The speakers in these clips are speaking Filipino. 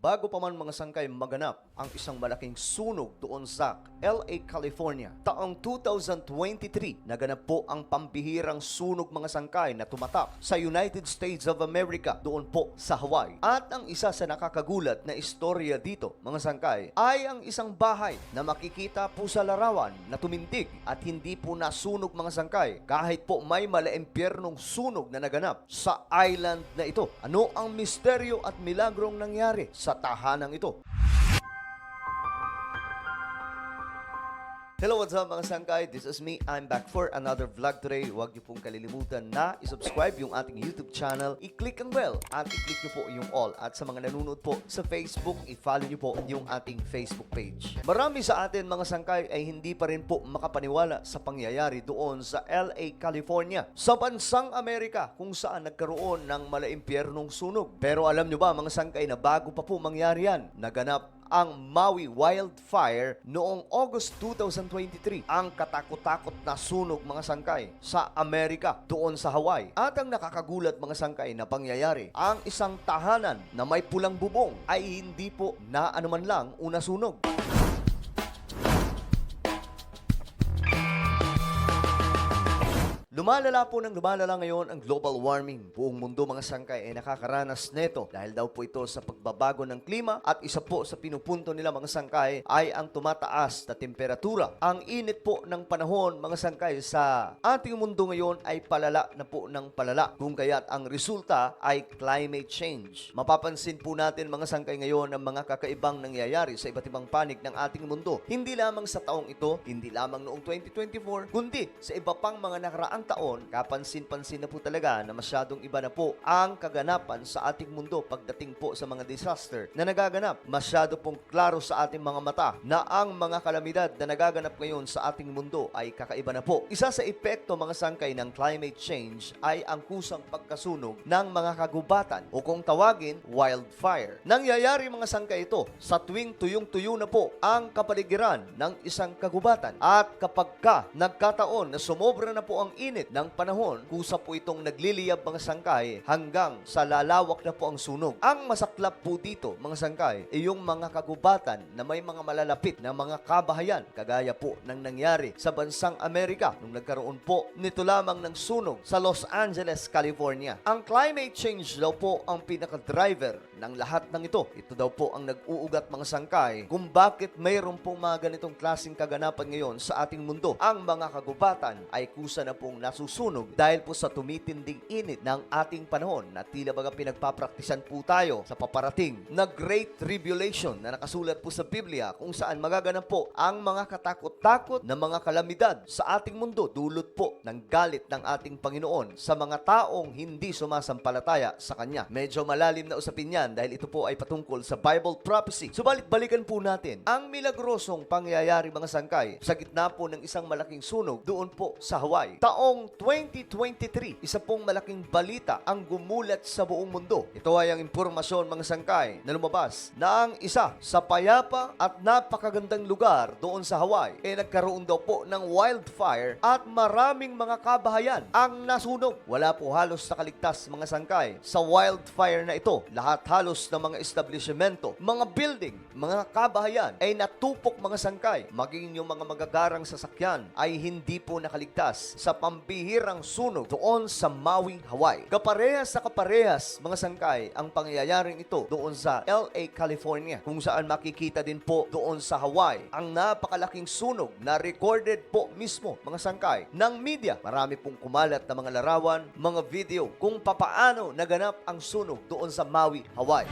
Bago pa man mga sangkay maganap ang isang malaking sunog doon sa LA, California, taong 2023, naganap po ang pambihirang sunog mga sangkay na tumatak sa United States of America doon po sa Hawaii. At ang isa sa nakakagulat na istorya dito mga sangkay ay ang isang bahay na makikita po sa larawan na tumindig at hindi po nasunog mga sangkay kahit po may malaimpyernong sunog na naganap sa island na ito. Ano ang misteryo at milagrong nangyari sa tahanang ito? Hello, what's up mga sangkay? This is me. I'm back for another vlog today. Huwag niyo pong kalilimutan na isubscribe yung ating YouTube channel, i-click ang bell at i-click niyo po yung all. At sa mga nanonood po sa Facebook, i-follow niyo po yung ating Facebook page. Marami sa atin mga sangkay ay hindi pa rin po makapaniwala sa pangyayari doon sa LA, California, sa bansang Amerika kung saan nagkaroon ng malaimpyernong sunog. Pero alam niyo ba mga sangkay na bago pa po mangyari yan, naganap ang Maui wildfire noong August 2023. Ang katakot-takot na sunog mga sangkay sa Amerika doon sa Hawaii. At ang nakakagulat mga sangkay na pangyayari, ang isang tahanan na may pulang bubong ay hindi po na anuman lang una sunog. Lumalala po ng lumalala ngayon ang global warming. Buong mundo mga sangkay ay nakakaranas neto dahil daw po ito sa pagbabago ng klima at isa po sa pinupunto nila mga sangkay ay ang tumataas na temperatura. Ang init po ng panahon mga sangkay sa ating mundo ngayon ay palala na po ng palala. Kung kaya't ang resulta ay climate change. Mapapansin po natin mga sangkay ngayon ang mga kakaibang nangyayari sa iba't ibang panig ng ating mundo. Hindi lamang sa taong ito, hindi lamang noong 2024, kundi sa iba pang mga nakaraang taon, kapansin-pansin na po talaga na masyadong iba na po ang kaganapan sa ating mundo pagdating po sa mga disaster na nagaganap. Masyado pong klaro sa ating mga mata na ang mga kalamidad na nagaganap ngayon sa ating mundo ay kakaiba na po. Isa sa epekto mga sangkay ng climate change ay ang kusang pagkasunog ng mga kagubatan o kung tawagin, wildfire. Nangyayari mga sangkay ito sa tuwing tuyong-tuyo na po ang kapaligiran ng isang kagubatan at kapag nagkataon na sumobra na po ang init ng panahon, kusa po itong nagliliyab mga sangkay hanggang sa lalawak na po ang sunog. Ang masaklap po dito mga sangkay ay yung mga kagubatan na may mga malalapit na mga kabahayan kagaya po ng nangyari sa bansang Amerika nung nagkaroon po nito lamang ng sunog sa Los Angeles, California. Ang climate change daw po ang pinaka-driver ng lahat ng ito. Ito daw po ang nag-uugat mga sangkay kung bakit mayroon pong mga ganitong klaseng kaganapan ngayon sa ating mundo. Ang mga kagubatan ay kusa na pong nasusunog dahil po sa tumitinding init ng ating panahon na tila baga pinagpapraktisan po tayo sa paparating na Great Tribulation na nakasulat po sa Biblia kung saan magaganap po ang mga katakot-takot na mga kalamidad sa ating mundo dulot po ng galit ng ating Panginoon sa mga taong hindi sumasampalataya sa Kanya. Medyo malalim na usapin yan dahil ito po ay patungkol sa Bible prophecy. Subalit balikan po natin ang milagrosong pangyayari mga sangkay sa gitna po ng isang malaking sunog doon po sa Hawaii. Taong 2023, isa pong malaking balita ang gumulat sa buong mundo. Ito ay ang impormasyon mga sangkay na lumabas na ang isa sa payapa at napakagandang lugar doon sa Hawaii ay nagkaroon daw po ng wildfire at maraming mga kabahayan ang nasunog. Wala po halos nakaligtas mga sangkay sa wildfire na ito. Lahat halos ng mga establishmento, mga building, mga kabahayan ay natupok mga sangkay. Maging yung mga magagarang sasakyan ay hindi po nakaligtas sa pambihirang sunog doon sa Maui, Hawaii. Kaparehas sa kaparehas mga sangkay ang pangyayaring ito doon sa LA, California, kung saan makikita din po doon sa Hawaii ang napakalaking sunog na recorded po mismo mga sangkay ng media. Marami pong kumalat na mga larawan, mga video kung papaano naganap ang sunog doon sa Maui, Hawaii.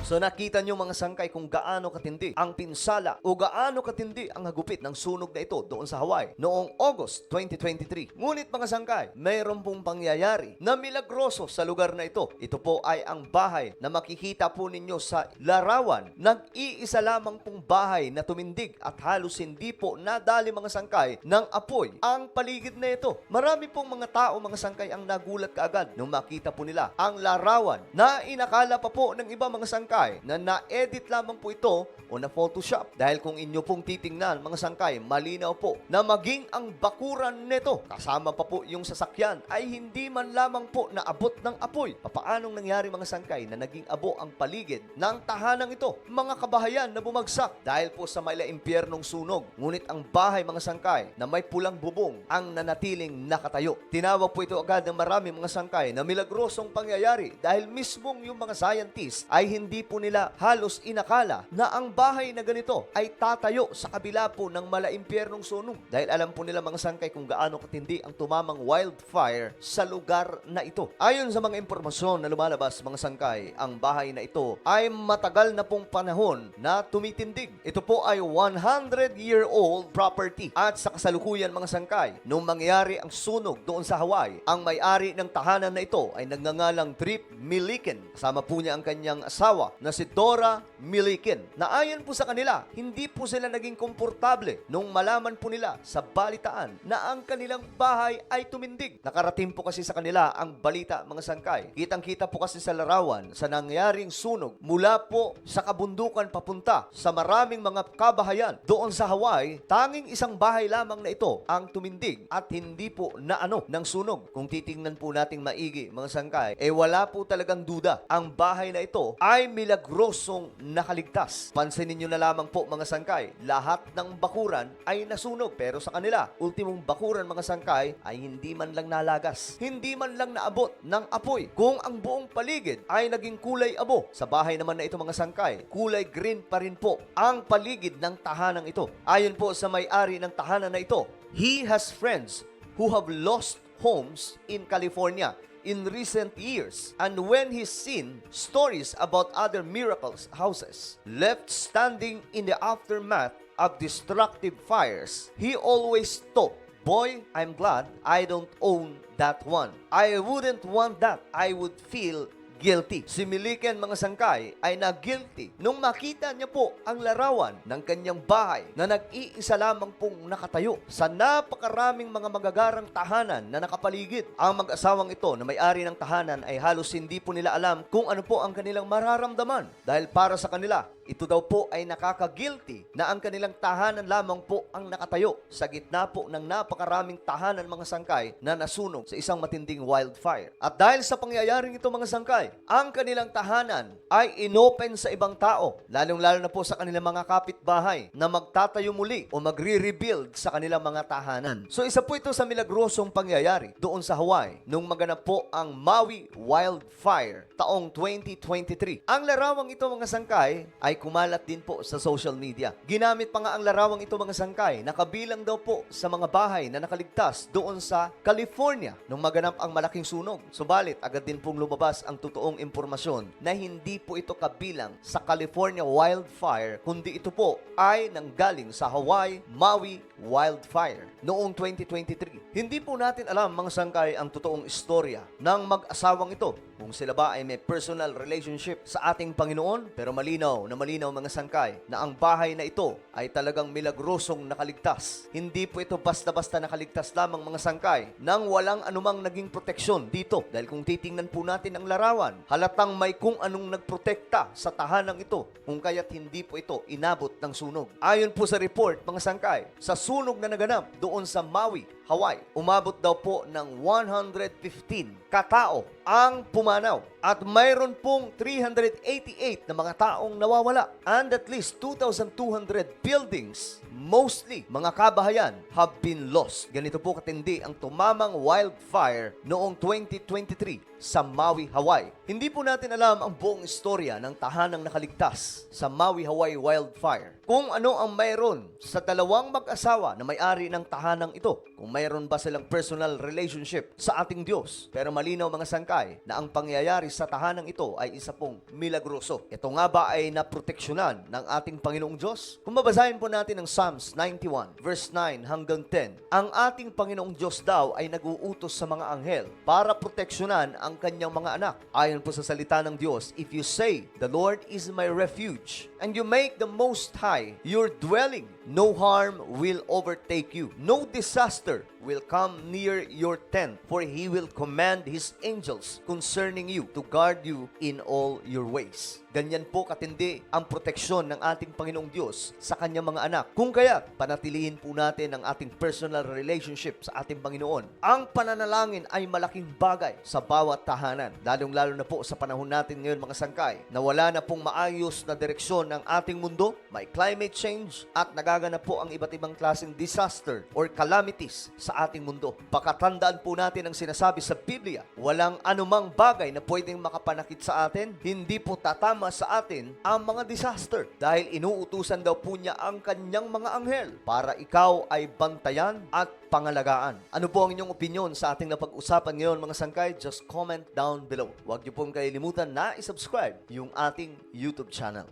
So nakita nyo mga sangkay kung gaano katindi ang pinsala o gaano katindi ang hagupit ng sunog na ito doon sa Hawaii noong August 2023. Ngunit mga sangkay, mayroon pong pangyayari na milagroso sa lugar na ito. Ito po ay ang bahay na makikita po ninyo sa larawan. Nag-iisa lamang pong bahay na tumindig at halos hindi po nadali mga sangkay ng apoy ang paligid na ito. Marami pong mga tao mga sangkay ang nagulat kaagad nung makita po nila ang larawan na inakala pa po ng iba mga sangkay na na-edit lamang po ito o na Photoshop. Dahil kung inyo pong titingnan mga sangkay, malinaw po na maging ang bakuran nito kasama pa po yung sasakyan ay hindi man lamang po naabot ng apoy. Papaanong nangyari mga sangkay na naging abo ang paligid ng tahanang ito? Mga kabahayan na bumagsak dahil po sa impyernong sunog. Ngunit ang bahay mga sangkay na may pulang bubong ang nanatiling nakatayo. Tinawag po ito agad ng marami mga sangkay na milagrosong pangyayari dahil mismong yung mga scientists ay hindi po nila halos inakala na ang bahay na ganito ay tatayo sa kabila po ng impyernong sunog. Dahil alam po nila mga sangkay kung gaano katindi ang tumamang wildfire sa lugar na ito. Ayon sa mga impormasyon na lumalabas mga sangkay, ang bahay na ito ay matagal na pong panahon na tumitindig. Ito po ay 100-year-old property. At sa kasalukuyan mga sangkay, nung mangyari ang sunog doon sa Hawaii, ang may-ari ng tahanan na ito ay nagngangalang Trip Milliken. Kasama po niya ang kanyang asawa na si Dora Milliken. Na ayon po sa kanila, hindi po sila naging komportable nung malaman po nila sa balitaan na ang kanilang bahay ay tumindig. Nakarating po kasi sa kanila ang balita mga sangkay. Kitang-kita po kasi sa larawan sa nangyaring sunog mula po sa kabundukan papunta sa maraming mga kabahayan doon sa Hawaii. Tanging isang bahay lamang na ito ang tumindig at hindi po naano ng sunog. Kung titingnan po nating maigi mga sangkay, wala po talagang duda. Ang bahay na ito ay milagrosong nakaligtas. Pansinin nyo na lamang po mga sangkay, lahat ng bakuran ay nasunog. Pero sa kanila, ultimong bakuran mga sangkay ay hindi man lang nalagas. Hindi man lang naabot ng apoy. Kung ang buong paligid ay naging kulay abo, sa bahay naman na ito mga sangkay, kulay green pa rin po ang paligid ng tahanang ito. Ayon po sa may-ari ng tahanan na ito, he has friends who have lost homes in California in recent years, and when he's seen stories about other miracles houses left standing in the aftermath of destructive fires, he always thought, boy, I'm glad I don't own that one. I wouldn't want that. I would feel guilty. Si Milliken mga sangkay ay na-guilty nung makita niya po ang larawan ng kanyang bahay na nag-iisa lamang pong nakatayo sa napakaraming mga magagarang tahanan na nakapaligid. Ang mag-asawang ito na may-ari ng tahanan ay halos hindi po nila alam kung ano po ang kanilang mararamdaman dahil para sa kanila, ito daw po ay nakaka-guilty na ang kanilang tahanan lamang po ang nakatayo sa gitna po ng napakaraming tahanan mga sangkay na nasunog sa isang matinding wildfire. At dahil sa pangyayaring ito mga sangkay, ang kanilang tahanan ay inopen sa ibang tao, lalong-lalo na po sa kanilang mga kapitbahay na magtatayo muli o magre-rebuild sa kanilang mga tahanan. So isa po ito sa milagrosong pangyayari doon sa Hawaii nung maganap po ang Maui Wildfire taong 2023. Ang larawang ito mga sangkay ay kumalat din po sa social media. Ginamit pa nga ang larawang ito mga sangkay, nakabilang daw po sa mga bahay na nakaligtas doon sa California nung maganap ang malaking sunog. Subalit, agad din pong lumabas ang totoong impormasyon na hindi po ito kabilang sa California wildfire, kundi ito po ay nanggaling sa Hawaii Maui Wildfire noong 2023. Hindi po natin alam mga sangkay ang totoong istorya ng mag-asawang ito. Kung sila ba ay may personal relationship sa ating Panginoon, pero malinaw mga sangkay na ang bahay na ito ay talagang milagrosong nakaligtas. Hindi po ito basta-basta nakaligtas lamang mga sangkay nang walang anumang naging proteksyon dito. Dahil kung titingnan po natin ang larawan, halatang may kung anong nagprotekta sa tahanang ito, kung kaya't hindi po ito inabot ng sunog. Ayon po sa report mga sangkay, sa sunog na naganap doon sa Maui, Hawaii, umabot daw po ng 115 katao ang pumanaw at mayroon pong 388 na mga taong nawawala and at least 2,200 buildings, mostly mga kabahayan, have been lost. Ganito po katindi ang tumamang wildfire noong 2023 sa Maui, Hawaii. Hindi po natin alam ang buong istorya ng tahanang nakaligtas sa Maui, Hawaii wildfire. Kung ano ang mayroon sa dalawang mag-asawa na may-ari ng tahanang ito. kung mayroon ba silang personal relationship sa ating Diyos. Pero malinaw mga sangkay na ang pangyayari sa tahanang ito ay isa pong milagroso. Ito nga ba ay naproteksyonan ng ating Panginoong Diyos? Kung babasahin po natin ang Psalms 91 verse 9 hanggang 10, ang ating Panginoong Diyos daw ay nag-uutos sa mga anghel para proteksyonan ang kanyang mga anak. Ayon po sa salita ng Diyos, if you say, "The Lord is my refuge," and you make the Most High your dwelling, no harm will overtake you. No disaster will come near your tent, for He will command His angels concerning you to guard you in all your ways. Ganyan po katindi ang proteksyon ng ating Panginoong Diyos sa kanyang mga anak. Kung kaya, panatilihin po natin ang ating personal relationship sa ating Panginoon. Ang pananalangin ay malaking bagay sa bawat tahanan, lalong-lalo na po sa panahon natin ngayon mga sangkay, na wala na pong maayos na direksyon ng ating mundo, may climate change, at nagaganap po ang iba't ibang klaseng disaster or calamities sa ating mundo. Pakatandaan po natin ang sinasabi sa Biblia, walang anumang bagay na pwedeng makapanakit sa atin, hindi po tatama sa atin ang mga disaster dahil inuutusan daw po niya ang kanyang mga anghel para ikaw ay bantayan at pangalagaan. Ano po ang inyong opinion sa ating napag-usapan ngayon mga sangkay? Just comment down below. Huwag niyo pong kalilimutan na isubscribe yung ating YouTube channel.